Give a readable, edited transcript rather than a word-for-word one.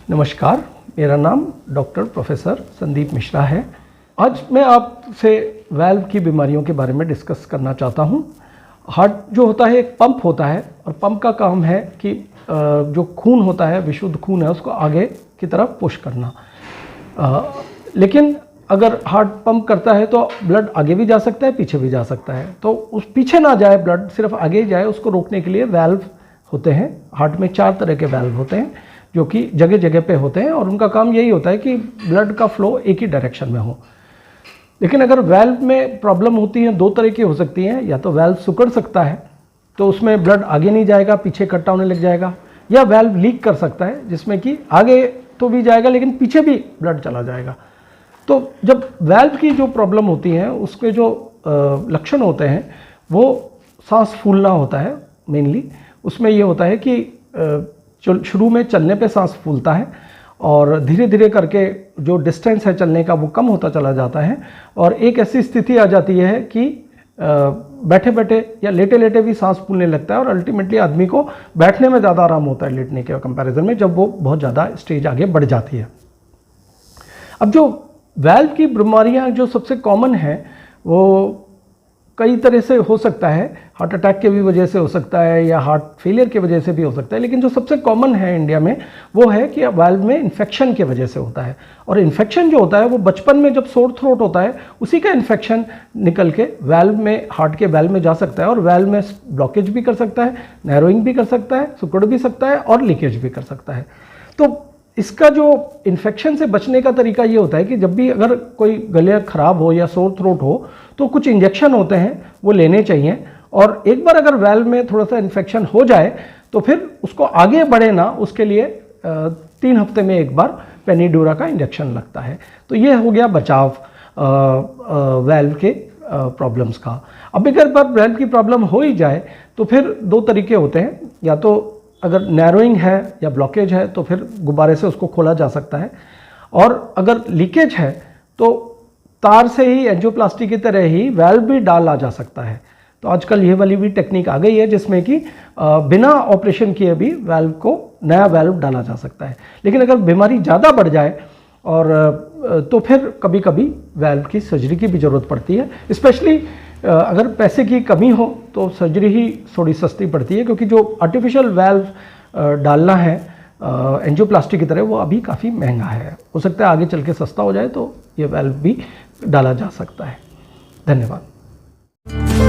नमस्कार, मेरा नाम डॉक्टर प्रोफेसर संदीप मिश्रा है। आज मैं आपसे वाल्व की बीमारियों के बारे में डिस्कस करना चाहता हूँ। हार्ट जो होता है एक पंप होता है और पंप का काम है कि जो खून होता है, विशुद्ध खून है, उसको आगे की तरफ पुश करना। लेकिन अगर हार्ट पंप करता है तो ब्लड आगे भी जा सकता है, पीछे भी जा सकता है। तो उस पीछे ना जाए ब्लड, सिर्फ आगे ही जाए, उसको रोकने के लिए वाल्व होते हैं। हार्ट में 4 तरह के वाल्व होते हैं जो कि जगह जगह पे होते हैं और उनका काम यही होता है कि ब्लड का फ्लो एक ही डायरेक्शन में हो। लेकिन अगर वाल्व में प्रॉब्लम होती है, 2 तरह की हो सकती हैं। या तो वाल्व सिकुड़ सकता है तो उसमें ब्लड आगे नहीं जाएगा, पीछे इकट्ठा होने लग जाएगा, या वाल्व लीक कर सकता है जिसमें कि आगे तो भी जाएगा लेकिन पीछे भी ब्लड चला जाएगा। तो जब वाल्व की जो प्रॉब्लम होती है उसके जो लक्षण होते हैं वो सांस फूलना होता है मेनली। उसमें ये होता है कि शुरू में चलने पे सांस फूलता है और धीरे धीरे करके जो डिस्टेंस है चलने का वो कम होता चला जाता है और एक ऐसी स्थिति आ जाती है कि बैठे बैठे या लेटे लेटे भी सांस फूलने लगता है और अल्टीमेटली आदमी को बैठने में ज़्यादा आराम होता है लेटने के कंपैरिजन में, जब वो बहुत ज़्यादा स्टेज आगे बढ़ जाती है। अब जो वाल्व की बीमारियां जो सबसे कॉमन है वो कई तरह से हो सकता है। हार्ट अटैक के भी वजह से हो सकता है या हार्ट फेलियर की वजह से भी हो सकता है, लेकिन जो सबसे कॉमन है इंडिया में वो है कि वाल्व में इन्फेक्शन की वजह से होता है। और इन्फेक्शन जो होता है वो बचपन में जब सोर थ्रोट होता है उसी का इन्फेक्शन निकल के वाल्व में, हार्ट के वाल्व में जा सकता है और वाल्व में ब्लॉकेज भी कर सकता है, नैरोइंग भी कर सकता है, सिकुड़ भी सकता है और लीकेज भी कर सकता है। तो इसका जो इन्फेक्शन से बचने का तरीका ये होता है कि जब भी अगर कोई गले खराब हो या सोर थ्रोट हो तो कुछ इंजेक्शन होते हैं वो लेने चाहिए। और एक बार अगर वाल्व में थोड़ा सा इन्फेक्शन हो जाए तो फिर उसको आगे बढ़े ना, उसके लिए 3 हफ्ते में एक बार पेनिड्यूरा का इंजेक्शन लगता है। तो ये हो गया बचाव वाल्व के प्रॉब्लम्स का। अब अगर वाल्व की प्रॉब्लम हो ही जाए तो फिर 2 तरीके होते हैं। या तो अगर नैरोइंग है या ब्लॉकेज है तो फिर गुब्बारे से उसको खोला जा सकता है, और अगर लीकेज है तो तार से ही एंजियोप्लास्टी की तरह ही वाल्व भी डाला जा सकता है। तो आजकल ये वाली भी टेक्निक आ गई है जिसमें कि बिना ऑपरेशन किए भी वाल्व को, नया वाल्व डाला जा सकता है। लेकिन अगर बीमारी ज़्यादा बढ़ जाए और तो फिर कभी कभी वाल्व की सर्जरी की भी ज़रूरत पड़ती है। स्पेशली अगर पैसे की कमी हो तो सर्जरी ही थोड़ी सस्ती पड़ती है, क्योंकि जो आर्टिफिशियल वाल्व डालना है एंजियोप्लास्टी की तरह वो अभी काफ़ी महंगा है। हो सकता है आगे चल के सस्ता हो जाए तो ये वाल्व भी डाला जा सकता है। धन्यवाद।